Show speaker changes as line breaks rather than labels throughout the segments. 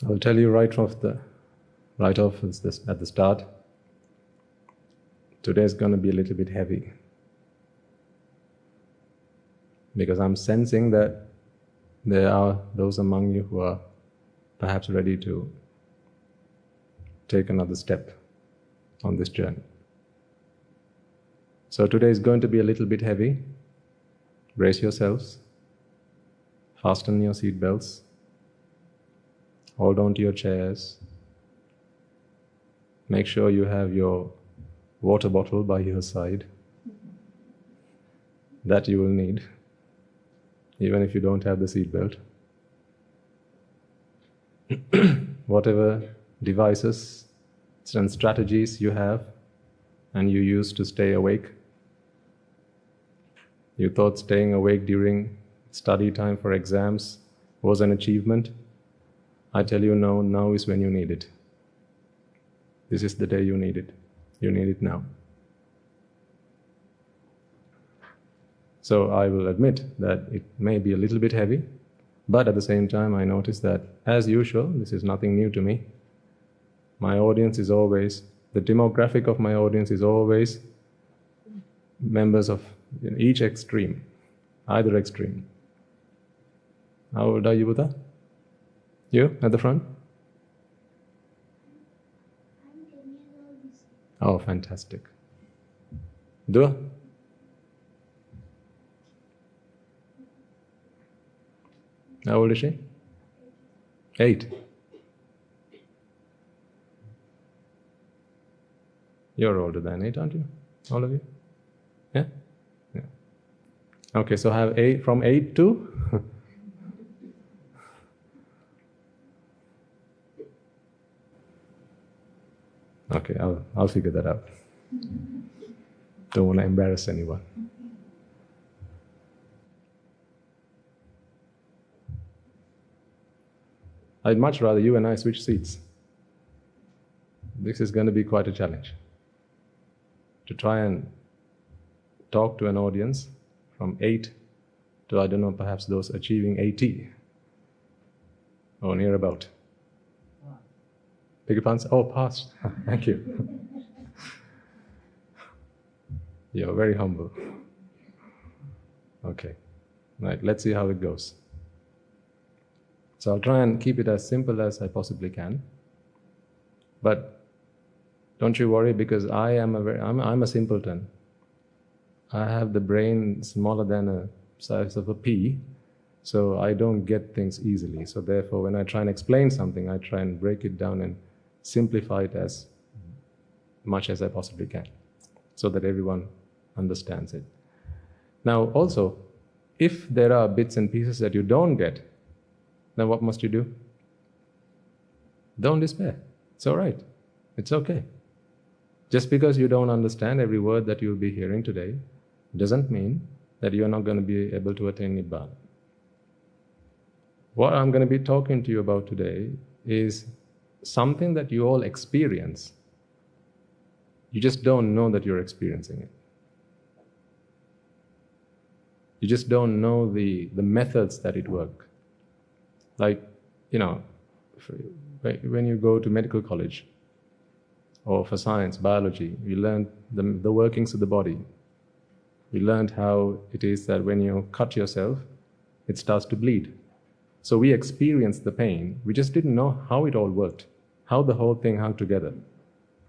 I'll tell you right off at the start, today's going to be a little bit heavy. Because I'm sensing that there are those among you who are perhaps ready to take another step on this journey. So today is going to be a little bit heavy. Brace yourselves. Fasten your seat belts. Hold on to your chairs. Make sure you have your water bottle by your side. That you will need, even if you don't have the seat belt. Whatever devices and strategies you have and you use to stay awake. You thought staying awake during study time for exams was an achievement. I tell you now is when you need it. This is the day you need it. You need it now. So I will admit that it may be a little bit heavy, but at the same time I notice that, as usual, this is nothing new to me. My audience is always, the demographic of my audience is always members of each extreme, either extreme. How old are you, Buddha? You, at the front?
I'm 10 years old this year.
Oh, fantastic. Dua? How old is she? 8. You're older than 8, aren't you? All of you? Yeah? Yeah. Okay, so have 8 from 8 to? Okay, I'll figure that out. Don't want to embarrass anyone. I'd much rather you and I switch seats. This is going to be quite a challenge. To try and talk to an audience from 8 to, I don't know, perhaps those achieving 80 or near about. Beg your pardon? Oh, past. Thank you. You're very humble. Okay. Right, let's see how it goes. So I'll try and keep it as simple as I possibly can. But don't you worry, because I'm a simpleton. I have the brain smaller than a size of a pea, so I don't get things easily. So therefore, when I try and explain something, I try and break it down and simplify it as much as I possibly can, so that everyone understands it. Now also, if there are bits and pieces that you don't get, then what must you do? Don't despair. It's all right. It's okay. Just because you don't understand every word that you'll be hearing today doesn't mean that you're not going to be able to attain Nibbana. What I'm going to be talking to you about today is something that you all experience. You just don't know that you're experiencing it. You just don't know the methods that it works. Like, when you go to medical college or for science, biology, we learn the workings of the body. We learned how it is that when you cut yourself, it starts to bleed. So we experienced the pain. We just didn't know how it all worked, how the whole thing hung together.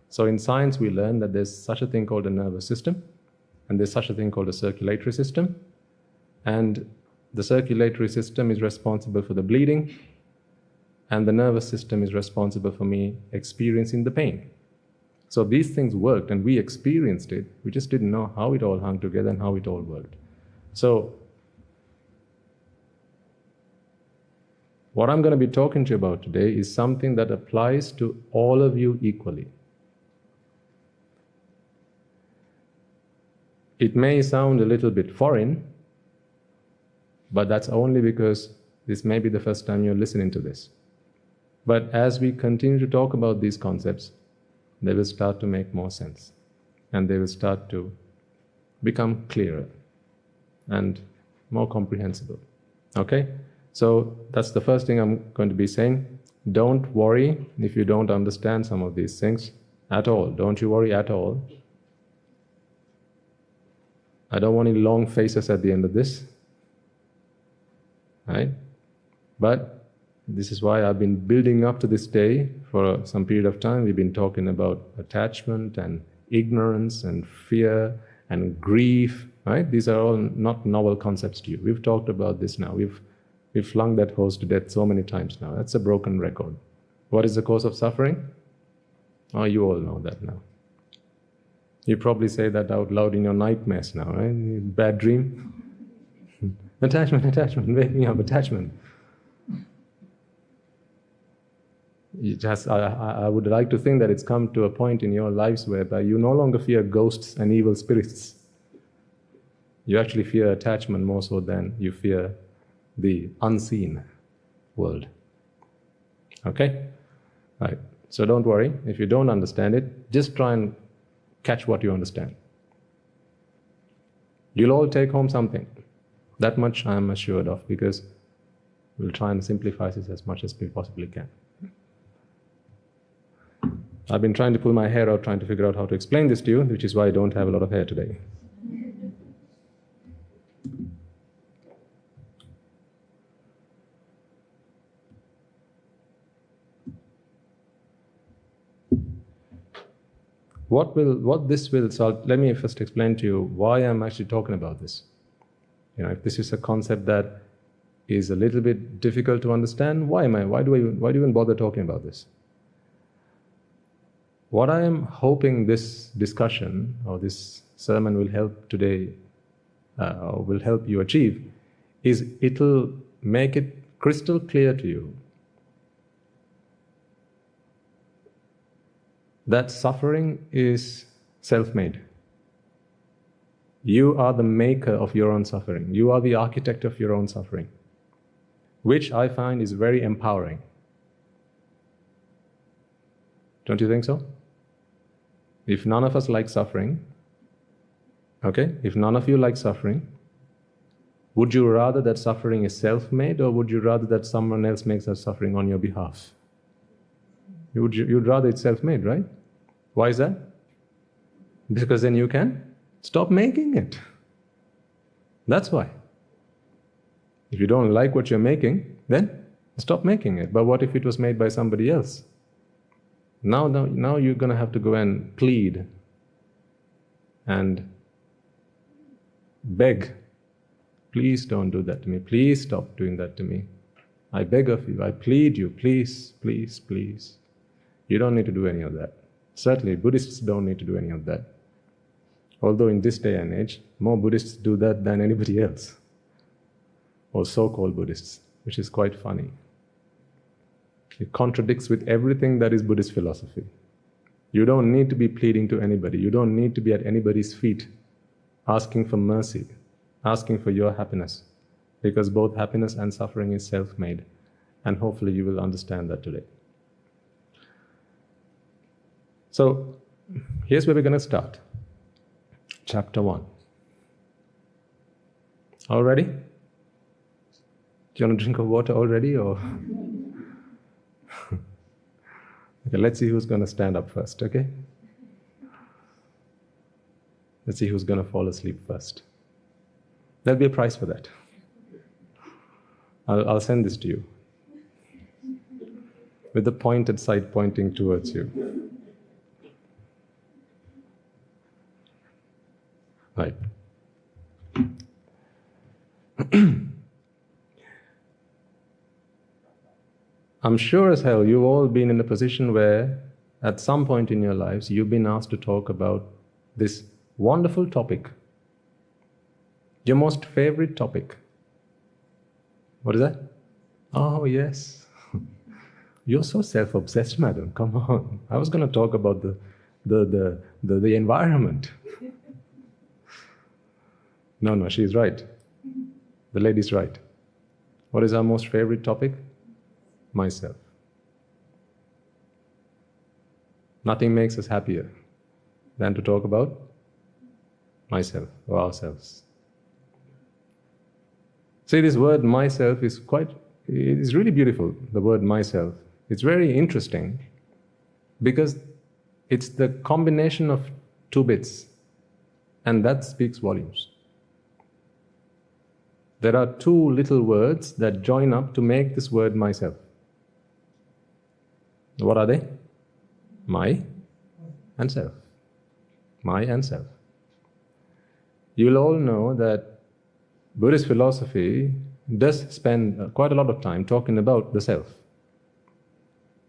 So in science, we learned that there's such a thing called a nervous system, and there's such a thing called a circulatory system. And the circulatory system is responsible for the bleeding, and the nervous system is responsible for me experiencing the pain. So these things worked, and we experienced it. We just didn't know how it all hung together and how it all worked. So what I'm going to be talking to you about today is something that applies to all of you equally. It may sound a little bit foreign, but that's only because this may be the first time you're listening to this. But as we continue to talk about these concepts, they will start to make more sense, and they will start to become clearer and more comprehensible. Okay? So that's the first thing I'm going to be saying. don't worry if you don't understand some of these things at all. Don't you worry at all. I don't want any long faces at the end of this. Right? But this is why I've been building up to this day for some period of time. We've been talking about attachment and ignorance and fear and grief, right? These are all not novel concepts to you. We've talked about this now. We've flung that horse to death so many times now. That's a broken record. What is the cause of suffering? Oh, you all know that now. You probably say that out loud in your nightmares now, right? Bad dream. Attachment, waking up, attachment. I would like to think that it's come to a point in your lives whereby you no longer fear ghosts and evil spirits. You actually fear attachment more so than you fear the unseen world. Okay? Right. So don't worry. If you don't understand it, just try and catch what you understand. You'll all take home something. That much I am assured of, because we'll try and simplify this as much as we possibly can. I've been trying to pull my hair out, trying to figure out how to explain this to you, which is why I don't have a lot of hair today. So let me first explain to you why I'm actually talking about this. If this is a concept that is a little bit difficult to understand, why do I even bother talking about this? What I am hoping this discussion or this sermon will help today, or will help you achieve, is it'll make it crystal clear to you that suffering is self-made. You are the maker of your own suffering. You are the architect of your own suffering, which I find is very empowering. Don't you think so? If none of us like suffering, okay, if none of you like suffering, would you rather that suffering is self-made, or would you rather that someone else makes that suffering on your behalf? You'd rather it's self-made, right? Why is that? Because then you can stop making it. That's why. If you don't like what you're making, then stop making it. But what if it was made by somebody else? Now you're going to have to go and plead and beg. Please don't do that to me. Please stop doing that to me. I beg of you. I plead you. Please, please, please. You don't need to do any of that. Certainly, Buddhists don't need to do any of that. Although in this day and age, more Buddhists do that than anybody else, or so-called Buddhists, which is quite funny. It contradicts with everything that is Buddhist philosophy. You don't need to be pleading to anybody. You don't need to be at anybody's feet asking for mercy, asking for your happiness, because both happiness and suffering is self-made, and hopefully you will understand that today. So, here's where we're going to start. Chapter 1. All ready? Do you want a drink of water already, or? Okay, let's see who's going to stand up first, okay? Let's see who's going to fall asleep first. There'll be a prize for that. I'll send this to you, with the pointed side pointing towards you. Right. I'm sure as hell you've all been in a position where at some point in your lives you've been asked to talk about this wonderful topic, your most favorite topic. What is that? Oh yes. You're so self-obsessed, madam. Come on. I was going to talk about the environment. No, she's right. The lady's right. What is our most favorite topic? Myself. Nothing makes us happier than to talk about myself or ourselves. See, this word myself is really beautiful, the word myself. It's very interesting because it's the combination of two bits, and that speaks volumes. There are two little words that join up to make this word myself. What are they? My and self. My and self. You'll all know that Buddhist philosophy does spend quite a lot of time talking about the self.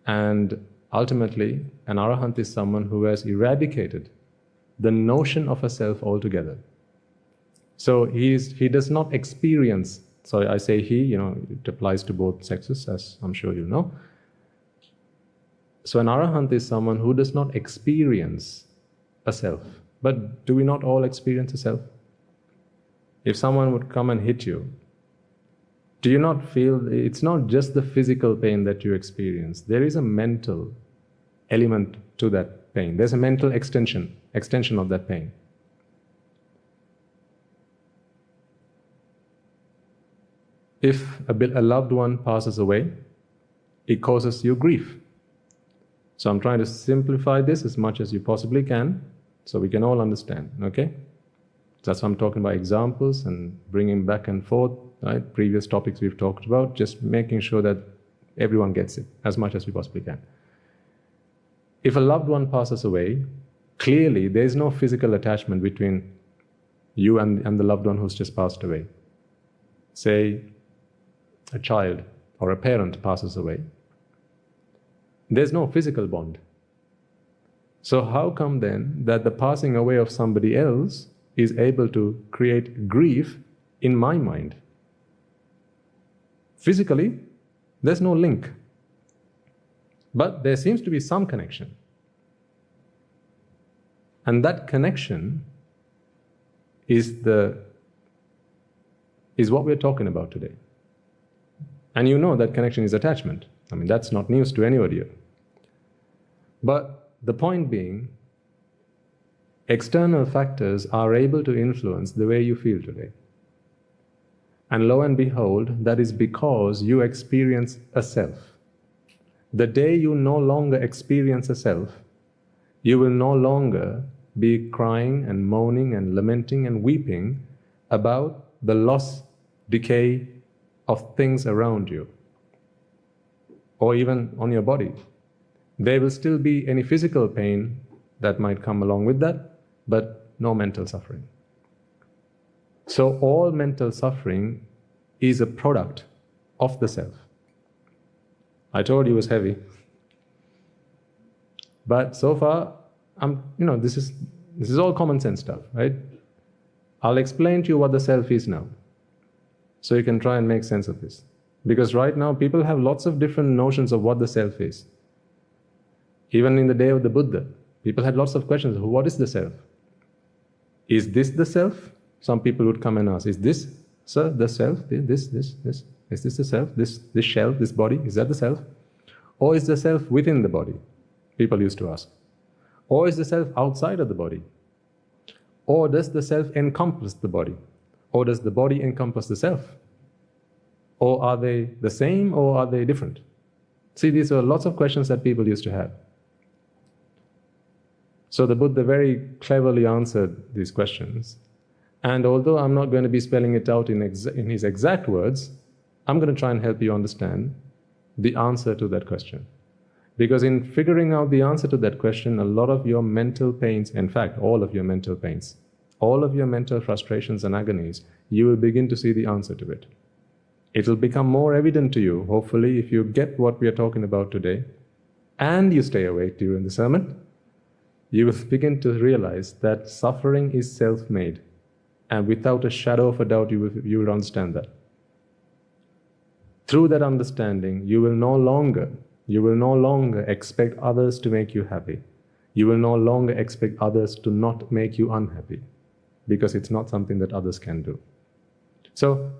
And ultimately, an arahant is someone who has eradicated the notion of a self altogether. So he does not experience, so I say he, it applies to both sexes, as I'm sure you know. So an arahant is someone who does not experience a self. But do we not all experience a self? If someone would come and hit you, do you not feel, it's not just the physical pain that you experience, there is a mental element to that pain. There's a mental extension of that pain. If a loved one passes away, it causes you grief. So I'm trying to simplify this as much as you possibly can, so we can all understand, okay? That's why I'm talking about examples and bringing back and forth, right? Previous topics we've talked about, just making sure that everyone gets it as much as we possibly can. If a loved one passes away, clearly there is no physical attachment between you and the loved one who's just passed away. Say a child or a parent passes away. There's no physical bond. So how come then that the passing away of somebody else is able to create grief in my mind? Physically, there's no link. But there seems to be some connection. And that connection is what we're talking about today. And you know that connection is attachment. I mean, that's not news to anybody here. But the point being, external factors are able to influence the way you feel today. And lo and behold, that is because you experience a self. The day you no longer experience a self, you will no longer be crying and moaning and lamenting and weeping about the loss, decay of things around you, or even on your body. There will still be any physical pain that might come along with that, but no mental suffering. So all mental suffering is a product of the self. I told you it was heavy. But so far, this is all common sense stuff, right? I'll explain to you what the self is now, so you can try and make sense of this. Because right now, people have lots of different notions of what the self is. Even in the day of the Buddha, people had lots of questions. What is the self? Is this the self? Some people would come and ask, is this, sir, the self? This? Is this the self? This shell, this body, is that the self? Or is the self within the body? People used to ask. Or is the self outside of the body? Or does the self encompass the body? Or does the body encompass the self? Or are they the same, or are they different? See, these are lots of questions that people used to have. So the Buddha very cleverly answered these questions. And although I'm not going to be spelling it out in his exact words, I'm going to try and help you understand the answer to that question. Because in figuring out the answer to that question, a lot of your mental pains, in fact, all of your mental pains, all of your mental frustrations and agonies, you will begin to see the answer to it. It will become more evident to you, hopefully, if you get what we are talking about today, and you stay awake during the sermon, you will begin to realize that suffering is self-made. And without a shadow of a doubt, you will understand that. Through that understanding, you will no longer expect others to make you happy. You will no longer expect others to not make you unhappy, because it's not something that others can do. So